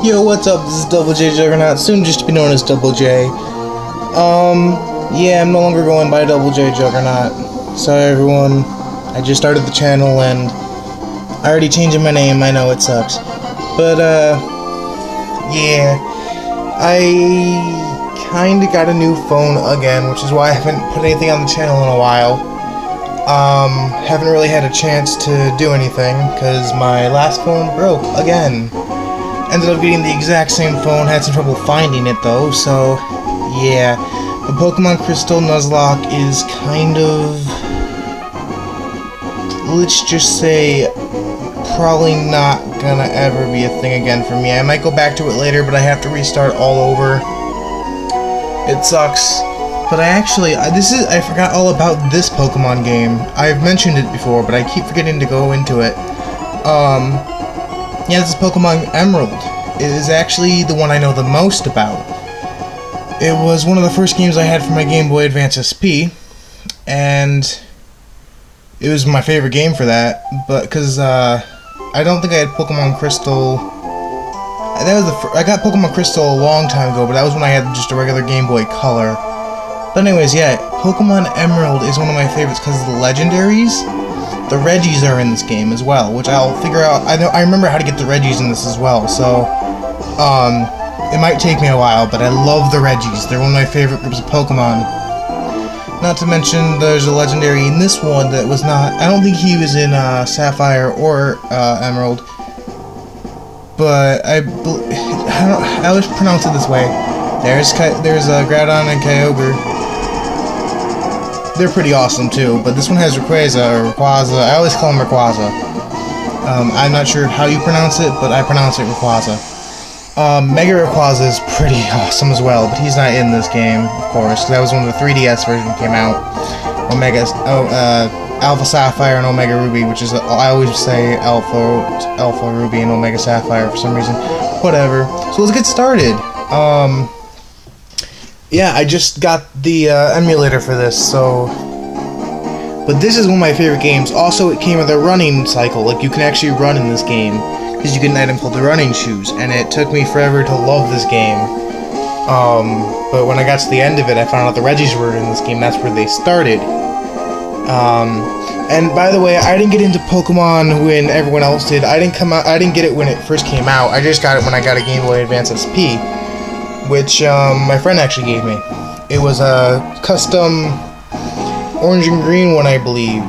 Yo, what's up? This is Double J Juggernaut, soon just to be known as Double J. Yeah, I'm no longer going by Double J Juggernaut. Sorry, everyone. I just started the channel and I already changed my name. I know it sucks. But, yeah. I kinda got a new phone again, which is why I haven't put anything on the channel in a while. Haven't really had a chance to do anything, because my last phone broke again. Ended up getting the exact same phone, had some trouble finding it though, so yeah. The Pokemon Crystal Nuzlocke is kind of, let's just say, probably not gonna ever be a thing again for me. I might go back to it later, but I have to restart all over. It sucks. But I forgot all about this Pokemon game. I've mentioned it before, but I keep forgetting to go into it. Yeah, this is Pokemon Emerald. It is actually the one I know the most about. It was one of the first games I had for my Game Boy Advance SP, and it was my favorite game for that, but because, I don't think I had Pokemon Crystal. I got Pokemon Crystal a long time ago, but that was when I had just a regular Game Boy Color. But anyways, yeah, Pokemon Emerald is one of my favorites because of the legendaries. The Regis are in this game as well, which I'll figure out. I remember how to get the Regis in this as well, so it might take me a while, but I love the Regis. They're one of my favorite groups of Pokemon. Not to mention, there's a legendary in this one that was not. I don't think he was in Sapphire or Emerald, but I always pronounce it this way. There's Groudon and Kyogre. They're pretty awesome too, but this one has Rayquaza, or Rayquaza. I always call him Rayquaza. I'm not sure how you pronounce it, but I pronounce it Rayquaza. Mega Rayquaza is pretty awesome as well, but he's not in this game, of course. That was when the 3DS version came out. Alpha Sapphire and Omega Ruby, which is, I always say Alpha Ruby and Omega Sapphire for some reason. Whatever. So let's get started. Yeah, I just got the emulator for this, so. But this is one of my favorite games. Also, it came with a running cycle. Like, you can actually run in this game, because you get an item called the running shoes, and it took me forever to love this game. But when I got to the end of it, I found out the Regis were in this game. That's where they started. And by the way, I didn't get into Pokemon when everyone else did. I didn't get it when it first came out. I just got it when I got a Game Boy Advance SP, which my friend actually gave me. It was a custom orange and green one, I believe.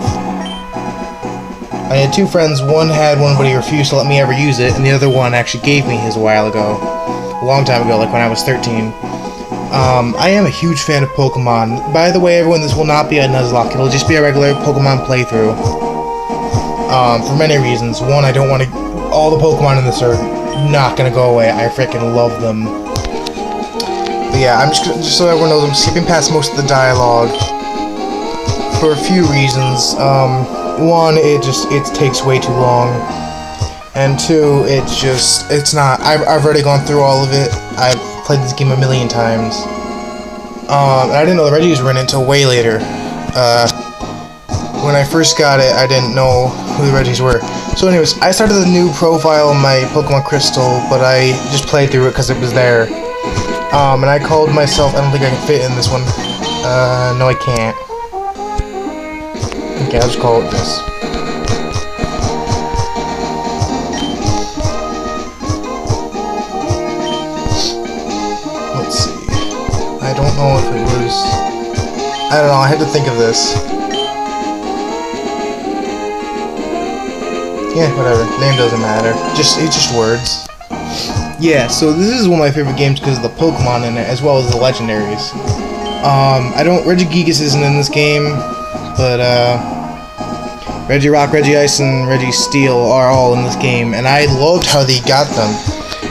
I had two friends. One had one, but he refused to let me ever use it, and the other one actually gave me his a while ago. A long time ago, like when I was 13. I am a huge fan of Pokemon. By the way, everyone, this will not be a Nuzlocke. It'll just be a regular Pokemon playthrough. For many reasons. One, I don't want to. All the Pokemon in this are not gonna go away. I freaking love them. But yeah, just so everyone knows, I'm skipping past most of the dialogue for a few reasons. One, it takes way too long, and two, it's not. I've already gone through all of it. I've played this game a million times. And I didn't know the Regis were in it until way later. When I first got it, I didn't know who the Regis were. So anyways, I started a new profile on my Pokemon Crystal, but I just played through it because it was there. And I called myself, I don't think I can fit in this one. No I can't. Okay, I'll just call it this. Let's see. I don't know if it was. I don't know, I had to think of this. Yeah, whatever. Name doesn't matter. It's just words. Yeah, so this is one of my favorite games because of the Pokemon in it, as well as the legendaries. Regigigas isn't in this game, but, Regirock, Regice, and Registeel are all in this game, and I loved how they got them.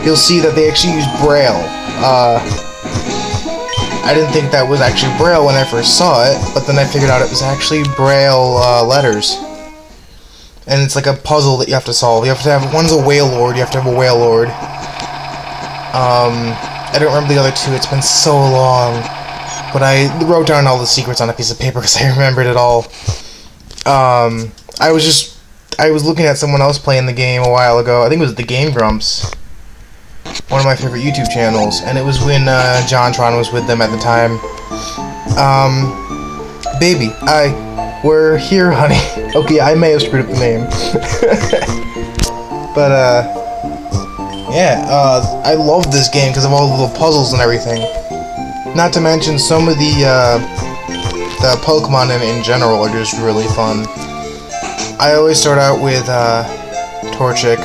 You'll see that they actually use Braille. I didn't think that was actually Braille when I first saw it, but then I figured out it was actually Braille, letters. And it's like a puzzle that you have to solve. You have to have, one's a Wailord, you have to have a Wailord. I don't remember the other two, it's been so long. But I wrote down all the secrets on a piece of paper because I remembered it all. I was looking at someone else playing the game a while ago. I think it was the Game Grumps. one of my favorite YouTube channels, and it was when JonTron was with them at the time. Baby, we're here, honey. Okay, I may have screwed up the name. But, yeah, I love this game because of all the little puzzles and everything. Not to mention some of the Pokemon in general are just really fun. I always start out with, Torchic,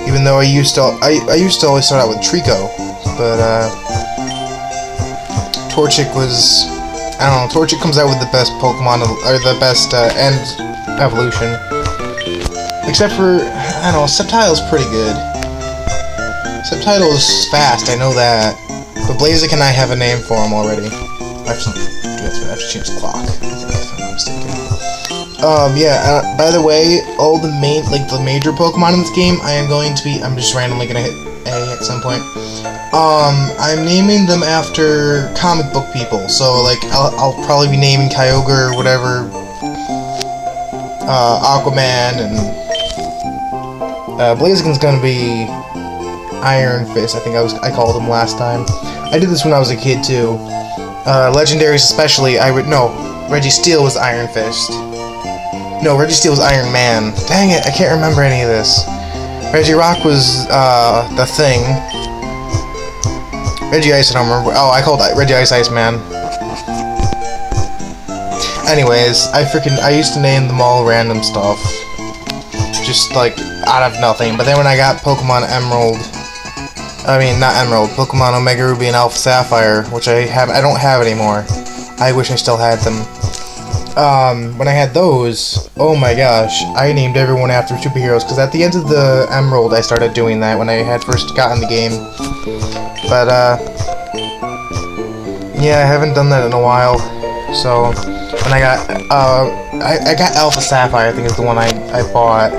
even though I used to always start out with Trico, but, Torchic was, I don't know, Torchic comes out with the best Pokemon, or the best, end evolution. Except for, I don't know, Sceptile's pretty good. Sceptile's fast, I know that. But Blaziken and I have a name for him already. I have to change the clock, if I'm not mistaken. Yeah, by the way, all the major Pokemon in this game, I'm just randomly gonna hit A at some point. I'm naming them after comic book people, so, like, I'll probably be naming Kyogre or whatever, Aquaman, and, Blaziken's gonna be Iron Fist, I think I called him last time. I did this when I was a kid, too. Legendaries especially, Registeel was Iron Fist. No, Registeel was Iron Man. Dang it, I can't remember any of this. Regirock was, the Thing. Regice, I don't remember. Oh, I called Regice Iceman. Anyways, I used to name them all random stuff. Just, like, out of nothing. But then when I got Pokemon Pokemon Omega Ruby and Alpha Sapphire, which I don't have anymore. I wish I still had them. When I had those, oh my gosh, I named everyone after superheroes, because at the end of the Emerald I started doing that when I had first gotten the game. But, yeah, I haven't done that in a while. So, when I got, I got Alpha Sapphire, I think is the one I bought.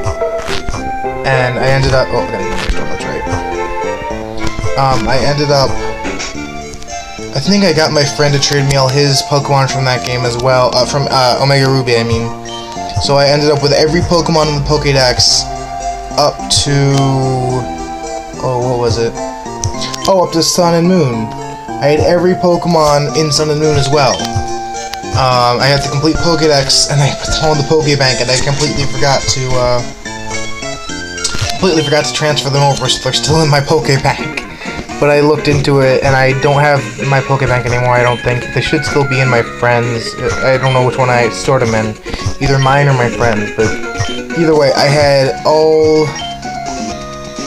And I ended up, oh, I gotta go next door, that's right. I think I got my friend to trade me all his Pokemon from that game as well, from Omega Ruby, I mean. So I ended up with every Pokemon in the Pokédex up to, what was it? Oh, up to Sun and Moon. I had every Pokemon in Sun and Moon as well. I had the complete Pokédex, and I put them all in the Pokébank, and I completely forgot to transfer them over, so they're still in my Pokébank. But I looked into it, and I don't have my Pokébank anymore, I don't think. They should still be in my friends. I don't know which one I stored them in. Either mine or my friends, but either way, I had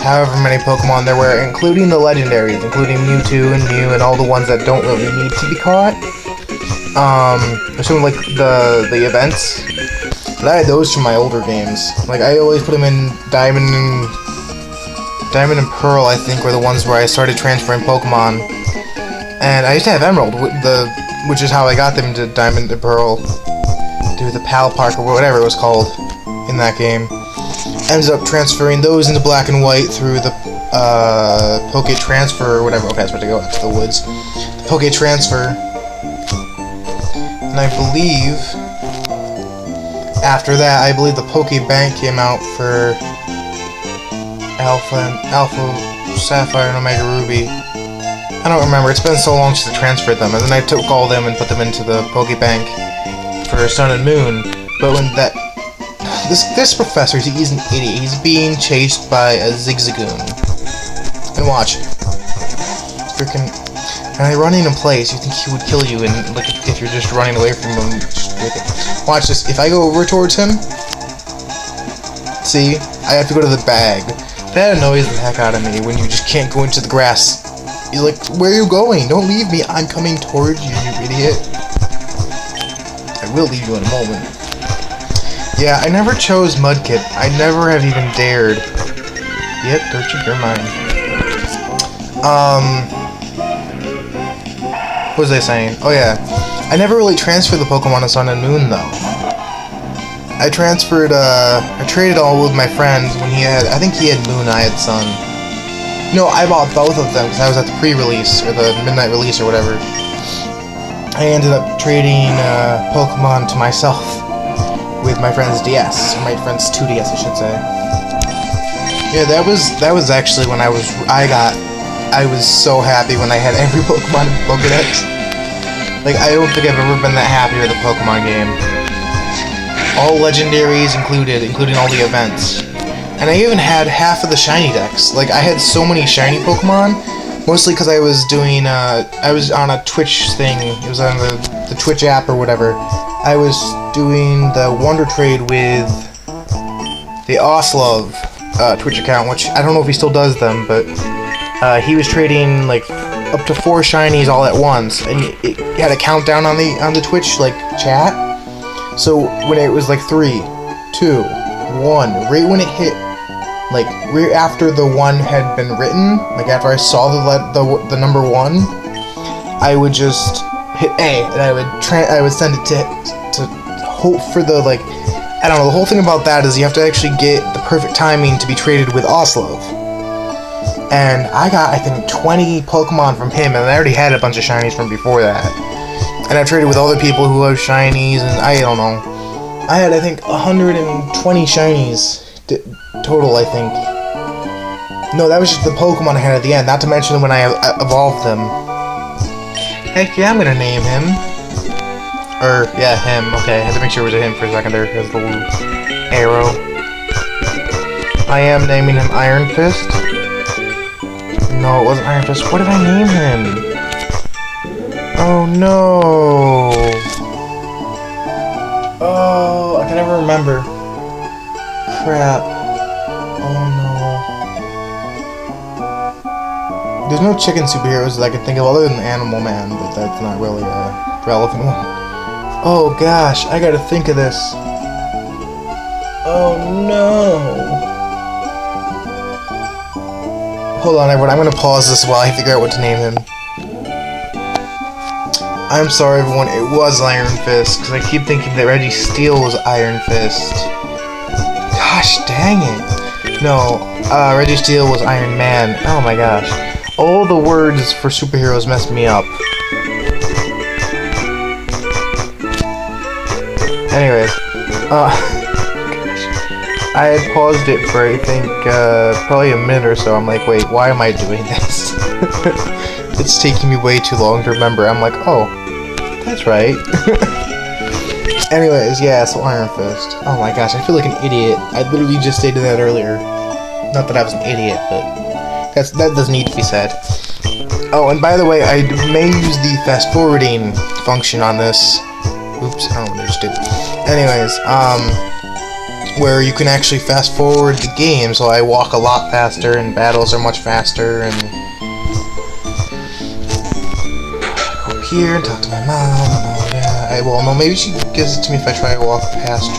however many Pokemon there were, including the legendaries, including Mewtwo and Mew, and all the ones that don't really need to be caught. Assuming, like, the events. But I had those from my older games. Like, I always put them in Diamond and Pearl, I think, were the ones where I started transferring Pokemon. And I used to have Emerald, which is how I got them to Diamond and Pearl, to the Pal Park, or whatever it was called in that game. Ended up transferring those into Black and White through the Poké Transfer, or whatever. Okay, I was about to go into the woods. The Poké Transfer. And I believe, after that, the Poké Bank came out for Alpha Sapphire and Omega Ruby. I don't remember, it's been so long since I transferred them, and then I took all of them and put them into the Pokébank for Sun and Moon. But when this professor, he's an idiot. He's being chased by a Zigzagoon. And watch. Freaking, and I run into place, you think he would kill you, and like if you're just running away from him, watch this. If I go over towards him, see, I have to go to the bag. That annoys the heck out of me when you just can't go into the grass. He's like, where are you going? Don't leave me. I'm coming towards you, you idiot. I will leave you in a moment. Yeah, I never chose Mudkip. I never have even dared. Yep, Torchic, you're mine. What was I saying? Oh yeah. I never really transferred the Pokemon to Sun and Moon, though. I traded all with my friend when I think he had Moon, I had Sun. No, I bought both of them because I was at the pre-release, or the midnight release, or whatever. I ended up trading Pokemon to myself with my friend's DS, or my friend's 2DS, I should say. Yeah, that was actually when I was so happy when I had every Pokemon in Pokedex. Like, I don't think I've ever been that happy with a Pokemon game. All legendaries included, including all the events. And I even had half of the shiny decks. Like, I had so many shiny Pokemon, mostly because I was doing, I was on a Twitch thing. It was on the Twitch app or whatever. I was doing the Wonder Trade with the Oslov Twitch account, which I don't know if he still does them, but he was trading, like, up to 4 shinies all at once, and it had a countdown on the Twitch, like, chat. So when it was like 3, 2, 1, right when it hit, like right after the 1 had been written, like after I saw the number 1, I would just hit A, and I would send it to hope for the, like, I don't know. The whole thing about that is you have to actually get the perfect timing to be traded with Oslov. And I got, I think, 20 Pokemon from him, and I already had a bunch of shinies from before that. And I've traded with other people who have shinies, and I don't know. I had, I think, 120 shinies total, I think. No, that was just the Pokemon I had at the end, not to mention when I evolved them. Heck yeah, I'm gonna name him. Or, yeah, him. Okay, I had to make sure it was a him for a second there, because the little arrow. I am naming him Iron Fist. No, it wasn't Iron Fist. What did I name him? Oh no! Oh, I can never remember. Crap. Oh no. There's no chicken superheroes that I can think of other than Animal Man, but that's not really a relevant one. Oh gosh, I gotta think of this. Oh no. Hold on, everyone. I'm gonna pause this while I figure out what to name him. I'm sorry, everyone. It was Iron Fist, because I keep thinking that Reggie Steel was Iron Fist. Gosh, dang it. No, Reggie Steel was Iron Man. Oh my gosh. All the words for superheroes messed me up. Anyways, I had paused it for, I think, probably a minute or so. I'm like, wait, why am I doing this? It's taking me way too long to remember. I'm like, oh, that's right. Anyways, yeah, so Iron Fist. Oh my gosh, I feel like an idiot. I literally just stated that earlier. Not that I was an idiot, but that doesn't need to be said. Oh, and by the way, I may use the fast-forwarding function on this. Oops, I don't understand. Anyways, where you can actually fast forward the game, so I walk a lot faster and battles are much faster, and go up here and talk to my mom. Yeah, well, no, maybe she gives it to me if I try to walk past her.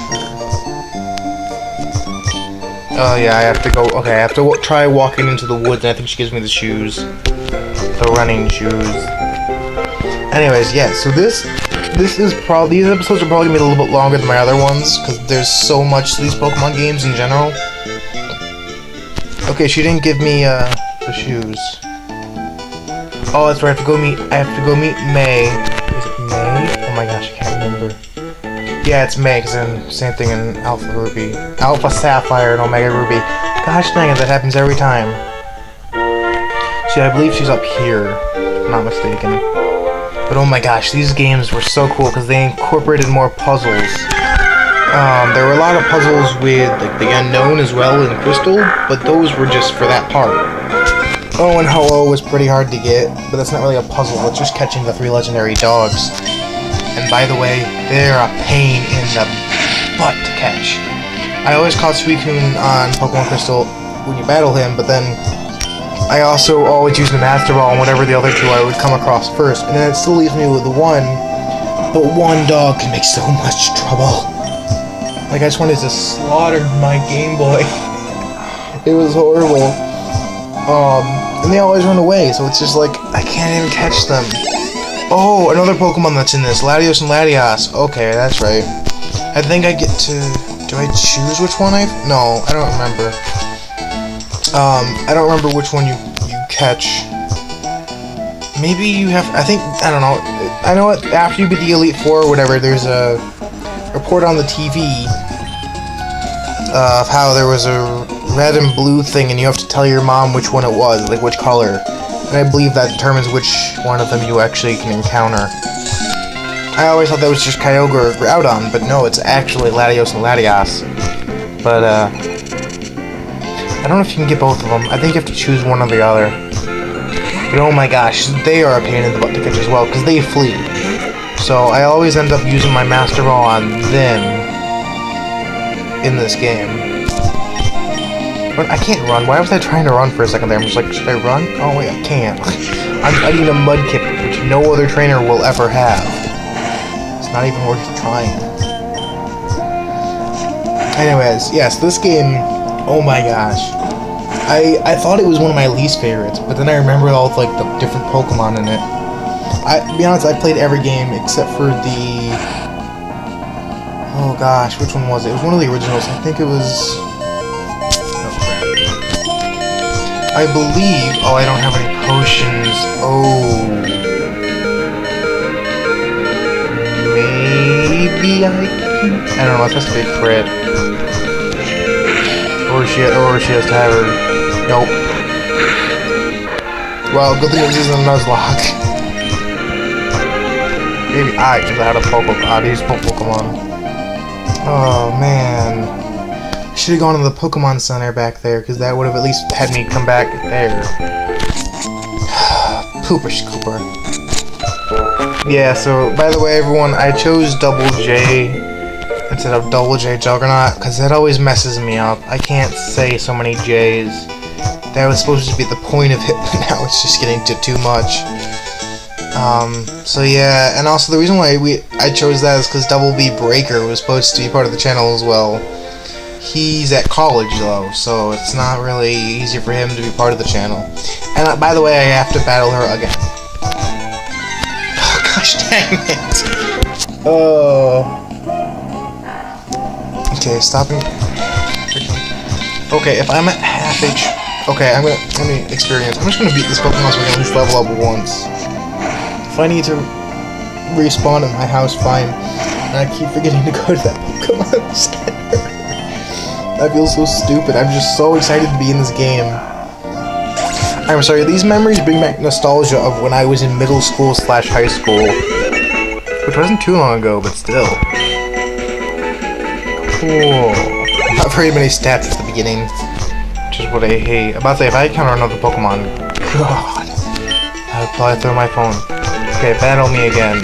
Oh yeah, I have to go. Okay, I have to try walking into the woods, and I think she gives me the shoes, the running shoes. Anyways, yeah. So this is probably, these episodes are probably gonna be a little bit longer than my other ones, because there's so much to these Pokemon games in general. Okay, she didn't give me the shoes. Oh, that's right. I have to go meet May. Is it May? Oh my gosh, I can't remember. Yeah, it's May, because then same thing in Alpha Ruby, Alpha Sapphire, and Omega Ruby. Gosh dang it, that happens every time. See, I believe she's up here, if I'm not mistaken. But oh my gosh, these games were so cool because they incorporated more puzzles. There were a lot of puzzles with, like, the unknown as well in Crystal, but those were just for that part. Oh, and Hello was pretty hard to get, but that's not really a puzzle, it's just catching the 3 legendary dogs. And by the way, they're a pain in the butt to catch. I always caught Suicune on Pokemon Crystal when you battle him, but then I also always use the Master Ball on whatever the other 2 I would come across first, and then it still leaves me with 1, but 1 dog can make so much trouble. Like, I just wanted to slaughter my Game Boy. It was horrible. And they always run away, so it's just like, I can't even catch them. Oh, another Pokemon that's in this, Latios and Latias. Okay, that's right. I think I get to, do I choose which one no, I don't remember. I don't remember which one you catch. Maybe you have, I don't know. I know what, after you beat the Elite Four or whatever, there's a report on the TV of how there was a red and blue thing, and you have to tell your mom which one it was, like which color. And I believe that determines which one of them you actually can encounter. I always thought that was just Kyogre or Groudon, but no, it's actually Latios and Latias. But, I don't know if you can get both of them. I think you have to choose one or the other. But oh my gosh, they are a pain in the butt to catch as well, because they flee. So I always end up using my Master Ball on them in this game. But I can't run. Why was I trying to run for a second there? I'm just like, should I run? Oh wait, I can't. I'm fighting a Mudkip, which no other trainer will ever have. It's not even worth trying. Anyways, yes, this game, oh my gosh. I thought it was one of my least favorites, but then I remembered all of, like, the different Pokemon in it. To be honest, I played every game except for the... Oh gosh, which one was it? It was one of the originals. I think it was... I believe... Oh, I don't have any potions. Oh. Maybe I can... I don't know, it's supposed to be a crit. Or she has to have her... Nope. Well, good thing this isn't a Nuzlocke. Maybe I had a Pokemon. These Pokemon. Oh, man. I should have gone to the Pokemon Center back there, because that would have at least had me come back there. Pooper scooper. Yeah, so, by the way, everyone, I chose Double J instead of Double J Juggernaut, because that always messes me up. I can't say so many J's. That was supposed to be the point of it, but now it's just getting to too much. So yeah, and also the reason why I chose that is because Double B Breaker was supposed to be part of the channel as well. He's at college though, so it's not really easy for him to be part of the channel. And by the way, I have to battle her again. Oh gosh dang it! Oh. Okay, stopping. Okay, if I'm at half H. Okay, let me experience. I'm just gonna beat this Pokemon so we can at least level up once. If I need to respawn at my house, fine. And I keep forgetting to go to that Pokemon Center. I feel so stupid. I'm just so excited to be in this game. I'm sorry, these memories bring back nostalgia of when I was in middle school / high school. Which wasn't too long ago, but still. Cool. Not very many stats at the beginning. Which is what I hate. I'm about to say, if I encounter another Pokemon, God, I would probably throw my phone. Okay, battle me again.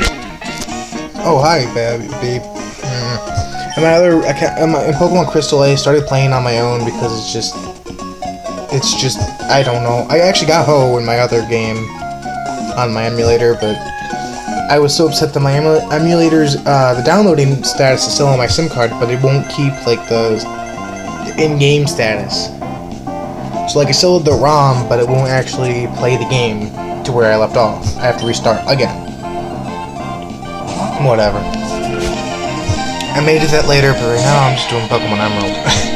Oh, hi, babe. And in Pokemon Crystal, I started playing on my own because it's just, I don't know. I actually got Ho in my other game on my emulator, but I was so upset that my emulators, the downloading status is still on my SIM card, but it won't keep, like, the in-game status. So, like, I still have the ROM, but it won't actually play the game to where I left off. I have to restart again. Whatever. I may do that later, but right now I'm just doing Pokemon Emerald. Okay.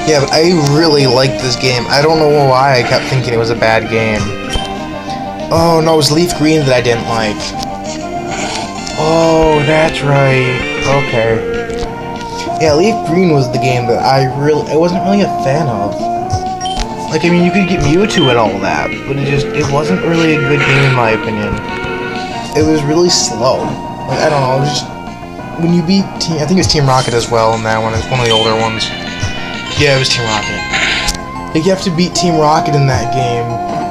Yeah, but I really like this game. I don't know why I kept thinking it was a bad game. Oh, no, it was Leaf Green that I didn't like. Oh, that's right. Okay. Yeah, Leaf Green was the game that I wasn't really a fan of. Like, I mean, you could get Mewtwo and all that, but it wasn't really a good game in my opinion. It was really slow. Like, I don't know, it was just, when you beat I think it was Team Rocket as well in that one, it's one of the older ones. Yeah, it was Team Rocket. Like, you have to beat Team Rocket in that game,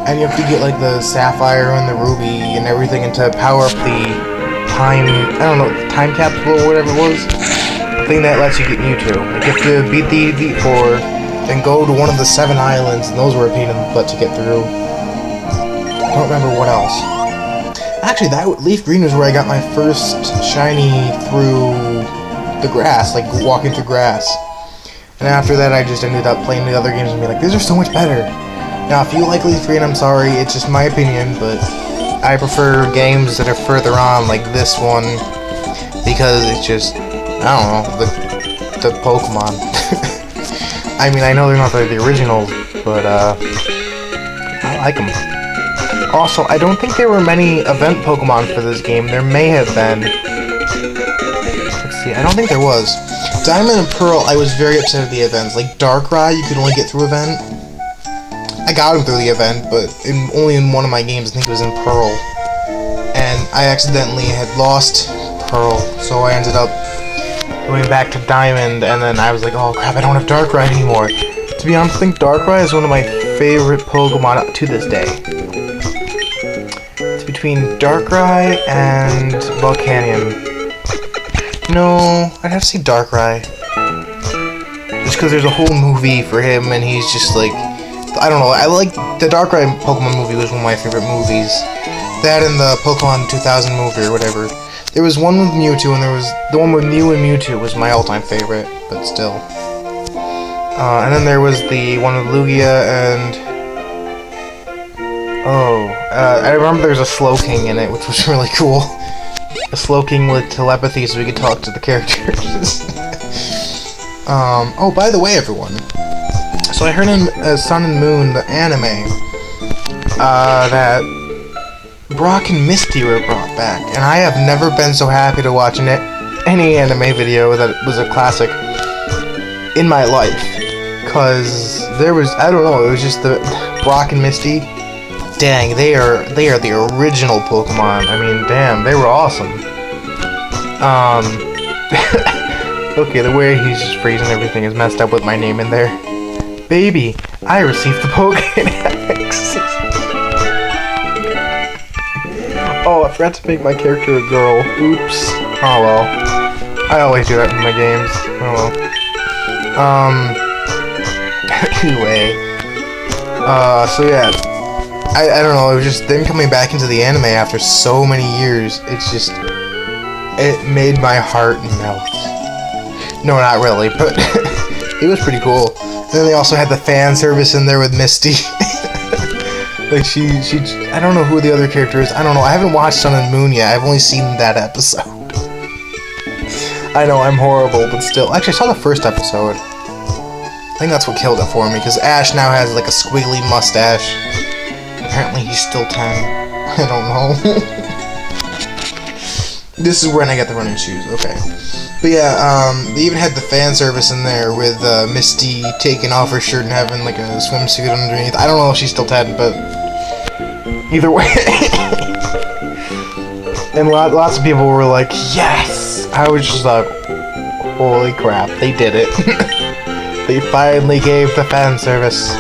and you have to get, like, the Sapphire and the Ruby and everything to power up the time capsule or whatever it was. The thing that lets you get Mewtwo. Like, you have to beat the Elite Four, then go to one of the 7 islands, and those were a pain in the butt to get through. I don't remember what else. Actually, Leaf Green was where I got my first shiny through the grass, like walking through grass. And after that, I just ended up playing the other games and being like, these are so much better. Now, if you like Leaf Green, I'm sorry, it's just my opinion, but I prefer games that are further on, like this one, because it's just, I don't know, the Pokemon. I mean, I know they're not the originals, but I like them. Also, I don't think there were many event Pokemon for this game. There may have been. Let's see, I don't think there was. Diamond and Pearl, I was very upset at the events. Like Darkrai, you could only get through event. I got him through the event, but only in one of my games. I think it was in Pearl, and I accidentally had lost Pearl, so I ended up going back to Diamond, and then I was like, oh crap, I don't have Darkrai anymore. To be honest, I think Darkrai is one of my favorite Pokemon to this day. It's between Darkrai and Volcanion. No, I'd have to say Darkrai. Just because there's a whole movie for him, and he's just like, I don't know, I like, the Darkrai Pokemon movie was one of my favorite movies. That and the Pokemon 2000 movie or whatever. There was one with Mewtwo, and there was, the one with Mew and Mewtwo was my all-time favorite, but still. And then there was the one with Lugia and... I remember there was a Slowking in it, which was really cool. A Slowking with telepathy so we could talk to the characters. Oh, by the way, everyone. So I heard in Sun and Moon, the anime, that Brock and Misty were brought back, and I have never been so happy to watch any anime video that was a classic in my life. Cause there was, I don't know, it was just the Brock and Misty. Dang, they are the original Pokemon. I mean, damn, they were awesome. Okay, the way he's just freezing everything is messed up with my name in there. Baby, I received the Pokédex. Oh, I forgot to make my character a girl. Oops. Oh well. I always do that in my games. Oh well. Anyway. So yeah. I don't know, it was just them coming back into the anime after so many years. It's just, it made my heart melt. No, not really, but it was pretty cool. And then they also had the fan service in there with Misty. Like she, I don't know who the other character is. I don't know, I haven't watched Sun and Moon yet. I've only seen that episode. I know, I'm horrible, but still. Actually, I saw the first episode. I think that's what killed it for me, because Ash now has like a squiggly mustache. Apparently he's still 10. I don't know. This is when I got the running shoes, okay. But yeah, they even had the fan service in there with Misty taking off her shirt and having like a swimsuit underneath. I don't know if she's still 10, but either way. And lots of people were like, yes! I was just like, holy crap, they did it. They finally gave the fan service.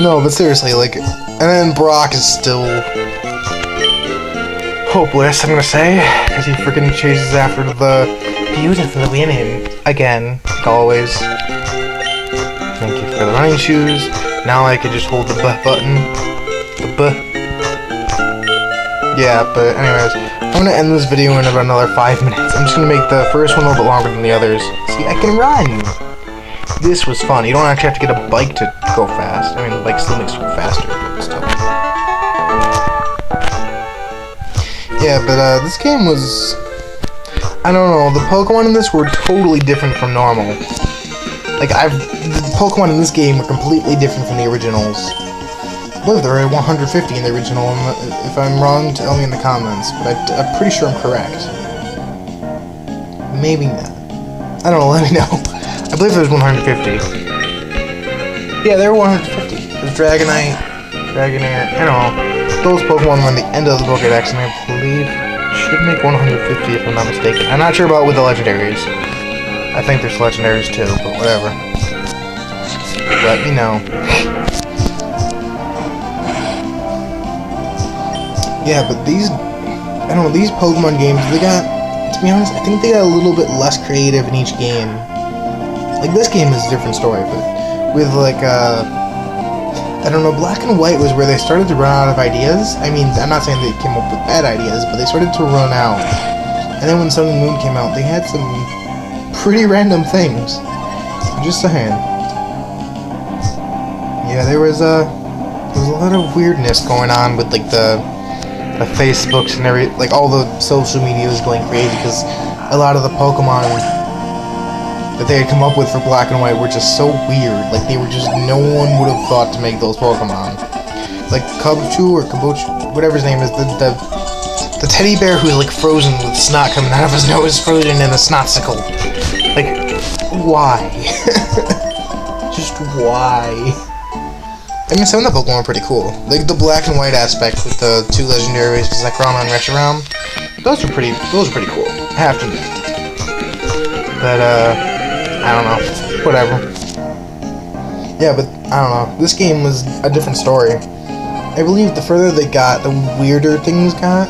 No, but seriously, like, and then Brock is still hopeless, I'm gonna say, because he freaking chases after the beautiful women again, like always. Thank you for the running shoes. Now I can just hold the B button. The B. Yeah, but anyways, I'm gonna end this video in about another 5 minutes. I'm just gonna make the first one a little bit longer than the others. See, I can run! This was fun. You don't actually have to get a bike to go fast. I mean, the bike still makes you go faster, but still. Yeah, but this game was... I don't know, the Pokemon in this were totally different from normal. Like, the Pokemon in this game were completely different from the originals. I believe there were 150 in the original, and if I'm wrong, tell me in the comments, but I'm pretty sure I'm correct. Maybe not. I don't know, let me know. I believe there was 150. Yeah, there were 150. There's Dragonite, Dragonair, I don't know. Those Pokemon were on the end of the Pokédex, and I believe should make 150 if I'm not mistaken. I'm not sure about with the legendaries. I think there's legendaries too, but whatever. Let me know. Yeah, but these, I don't know, these Pokemon games, they got, to be honest, I think they got a little bit less creative in each game. Like, this game is a different story, but with, like, I don't know, Black and White was where they started to run out of ideas. I mean, I'm not saying they came up with bad ideas, but they started to run out. And then when Sun and Moon came out, they had some pretty random things. I'm just saying. Yeah, there was a lot of weirdness going on with, like, the Facebooks and like, all the social media was going crazy, because a lot of the Pokemon that they had come up with for Black and White were just so weird. Like, they were just, no one would have thought to make those Pokemon. Like Kabuchu or Kabuchu, whatever his name is, the teddy bear who's like frozen with snot coming out of his nose, frozen in a snotsicle. Like, why? Just why? I mean, some of the Pokemon are pretty cool. Like the black and white aspect with the 2 legendaries, Zekrom and Reshiram. Those are pretty cool. I have to admit. But I don't know. Whatever. Yeah, but I don't know. This game was a different story. I believe the further they got, the weirder things got.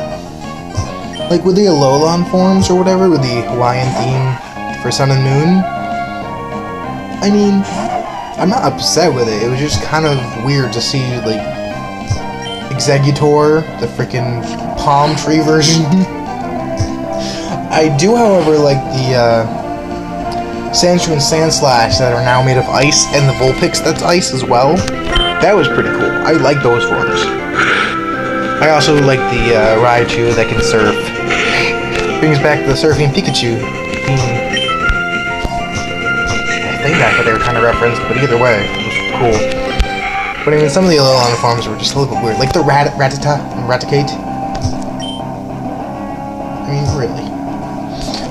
Like with the Alolan forms or whatever, with the Hawaiian theme for Sun and Moon. I mean, I'm not upset with it. It was just kind of weird to see, like, Exeggutor, the freaking palm tree version. I do, however, like the Sandshrew and Sandslash that are now made of ice, and the Vulpix that's ice as well. That was pretty cool. I like those forms. I also like the Raichu that can surf. Brings back the surfing Pikachu theme. I think that's what they were trying to reference, but either way, it was cool. But I mean, some of the Alolan forms were just a little bit weird. Like the Rattata and Raticate. I mean, really.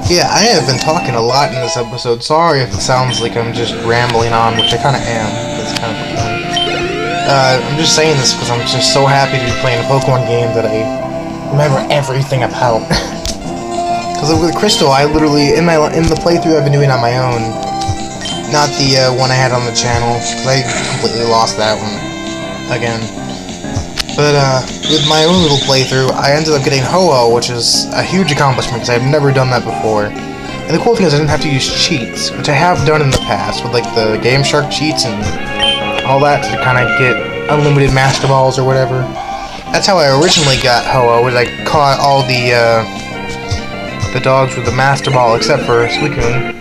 Yeah, I have been talking a lot in this episode. Sorry if it sounds like I'm just rambling on, which I kind of am. That's kind of the point. I'm just saying this because I'm just so happy to be playing a Pokemon game that I remember everything about. Because with Crystal, I literally, in the playthrough I've been doing on my own, not the one I had on the channel, because I completely lost that one again. But with my own little playthrough, I ended up getting Ho-Oh, which is a huge accomplishment, because I've never done that before. And the cool thing is I didn't have to use cheats, which I have done in the past, with like the Game Shark cheats and all that, to kind of get unlimited Master Balls or whatever. That's how I originally got Ho-Oh, was I caught all the dogs with the Master Ball, except for Suicune.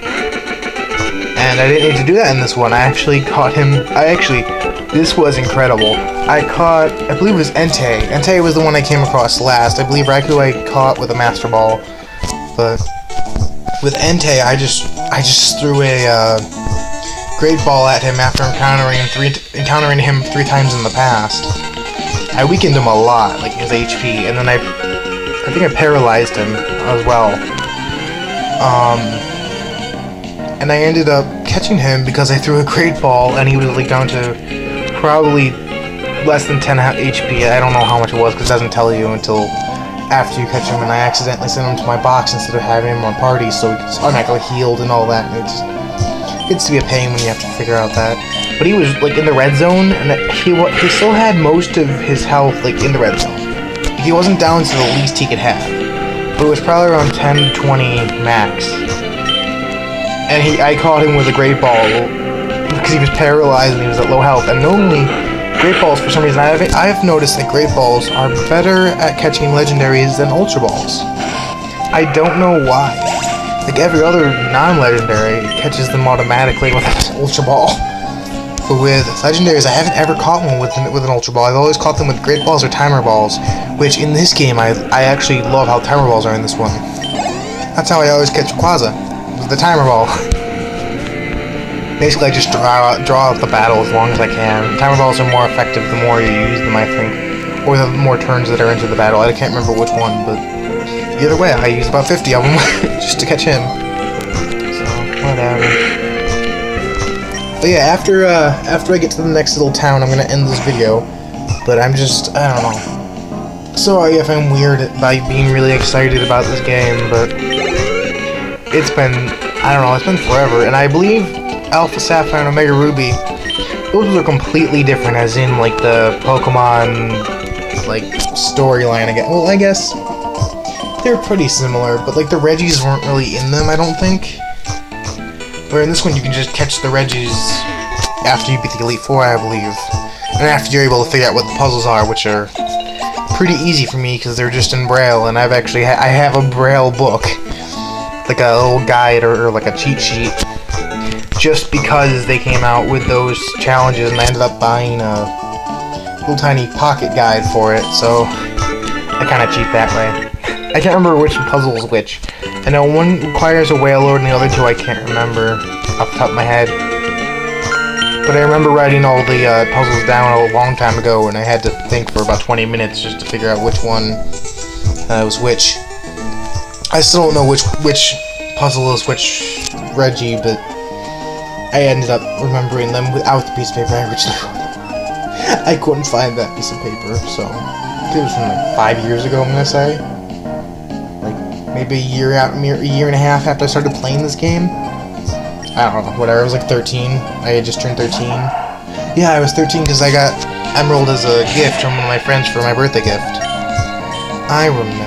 And I didn't need to do that in this one. I actually caught him. This was incredible. I believe it was Entei. Entei was the one I came across last. I believe Raikou I caught with a Master Ball. But with Entei, I just threw a Great Ball at him after encountering him 3 times in the past. I weakened him a lot, like his HP, and then I think I paralyzed him as well. And I ended up catching him because I threw a Great Ball, and he was like down to probably less than 10 HP. I don't know how much it was because it doesn't tell you until after you catch him, and I accidentally sent him to my box instead of having him on parties, so he gets automatically healed and all that. And it gets to be a pain when you have to figure out that. But he was like in the red zone, and he still had most of his health like in the red zone. He wasn't down to the least he could have, but it was probably around 10 to 20 max. And I caught him with a Great Ball because he was paralyzed and he was at low health. And normally, Great Balls, for some reason, I have noticed that Great Balls are better at catching legendaries than Ultra Balls. I don't know why. Like every other non-legendary catches them automatically with an Ultra Ball. But with legendaries, I haven't ever caught one with an Ultra Ball. I've always caught them with Great Balls or Timer Balls, which in this game, I actually love how Timer Balls are in this one. That's how I always catch Quasar, with the Timer Ball. Basically, I just draw out the battle as long as I can. Timer Balls are more effective the more you use them, I think. Or the more turns that are into the battle. I can't remember which one, but either way, I use about 50 of them just to catch him. So, whatever. But yeah, after I get to the next little town, I'm gonna end this video. But I don't know. Sorry if I'm weird by being really excited about this game, but it's been, I don't know, it's been forever. And I believe Alpha Sapphire and Omega Ruby, those are completely different, as in like the Pokemon like storyline again. Well, I guess they're pretty similar, but like the Regis weren't really in them, I don't think. Where in this one you can just catch the Regis after you beat the Elite Four, I believe. And after you're able to figure out what the puzzles are, which are pretty easy for me because they're just in Braille, and I have a Braille book. Like a little guide or like a cheat sheet. Just because they came out with those challenges, and I ended up buying a little tiny pocket guide for it, so I kind of cheat that way. I can't remember which puzzle is which. I know one requires a whale lord and the other two I can't remember off the top of my head. But I remember writing all the puzzles down a long time ago, and I had to think for about 20 minutes just to figure out which one was which. I still don't know which puzzle is which Regi, but I ended up remembering them without the piece of paper I originally wrote them on. I couldn't find that piece of paper, so it was from like 5 years ago, I'm gonna say. Like maybe a year and a half after I started playing this game. I don't know, whatever. I was like 13. I had just turned 13. Yeah, I was 13 because I got Emerald as a gift from one of my friends for my birthday gift. I remember.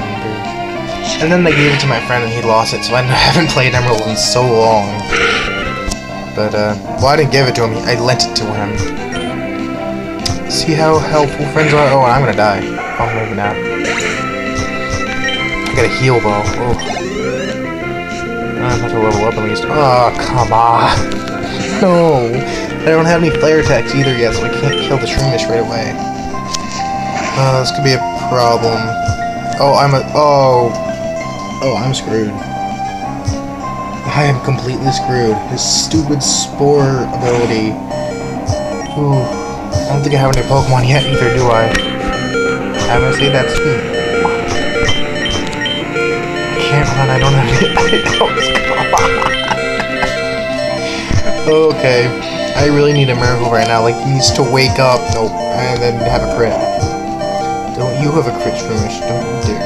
And then they gave it to my friend and he lost it, so I haven't played Emerald in so long. But, well, I didn't give it to him. I lent it to him. See how helpful friends are? Oh, I'm gonna die. Oh, maybe not. I gotta heal, though. Oh. I have to level up at least. Oh, come on. No. I don't have any flare attacks either yet, so I can't kill the Shroomish right away. This could be a problem. Oh, I'm screwed. I am completely screwed. His stupid Spore ability. Ooh. I don't think I have any Pokemon yet either, do I? I'm gonna say that's me. I can't run, I don't have any items. Okay. I really need a miracle right now. Like, he needs to wake up. Nope. And then have a crit. Don't you have a crit, Shroomish. Don't you dare.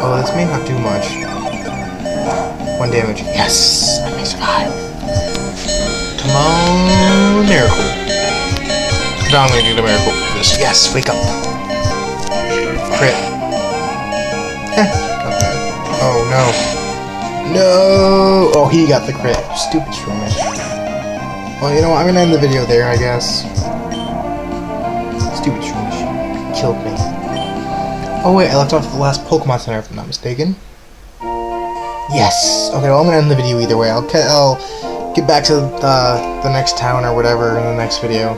Oh, this may not do much. 1 damage. Yes! I may survive. Come on, miracle. Now I'm gonna do the miracle for this. Yes, wake up. Crit. Not bad. Oh, no. No! Oh, he got the crit. Stupid Shroomish. Well, you know what? I'm gonna end the video there, I guess. Stupid Shroomish. Killed me. Oh wait, I left off the last Pokemon Center if I'm not mistaken. Yes! Okay, well I'm gonna end the video either way. I'll get back to the next town or whatever in the next video.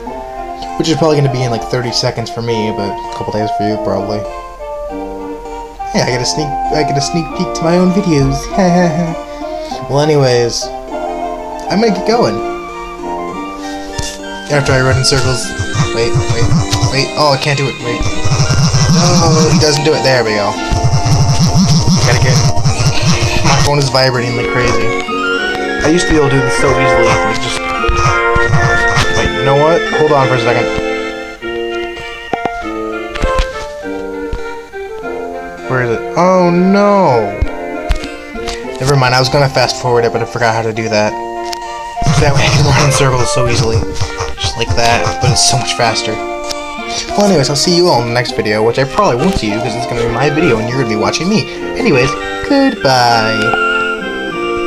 Which is probably gonna be in like 30 seconds for me, but a couple days for you probably. Hey, I get a sneak peek to my own videos. Well anyways, I'm gonna get going. After I run in circles. Wait. Oh, I can't do it. Wait. No, he doesn't do it. There we go. Gotta get... My phone is vibrating like crazy. I used to be able to do this so easily. Like just... Wait, you know what? Hold on for a second. Where is it? Oh, no! Never mind, I was gonna fast forward it, but I forgot how to do that. That way I can run in circles so easily. Just like that, but it's so much faster. Well, anyways, I'll see you all in the next video, which I probably won't see you because it's going to be my video and you're going to be watching me. Anyways, goodbye.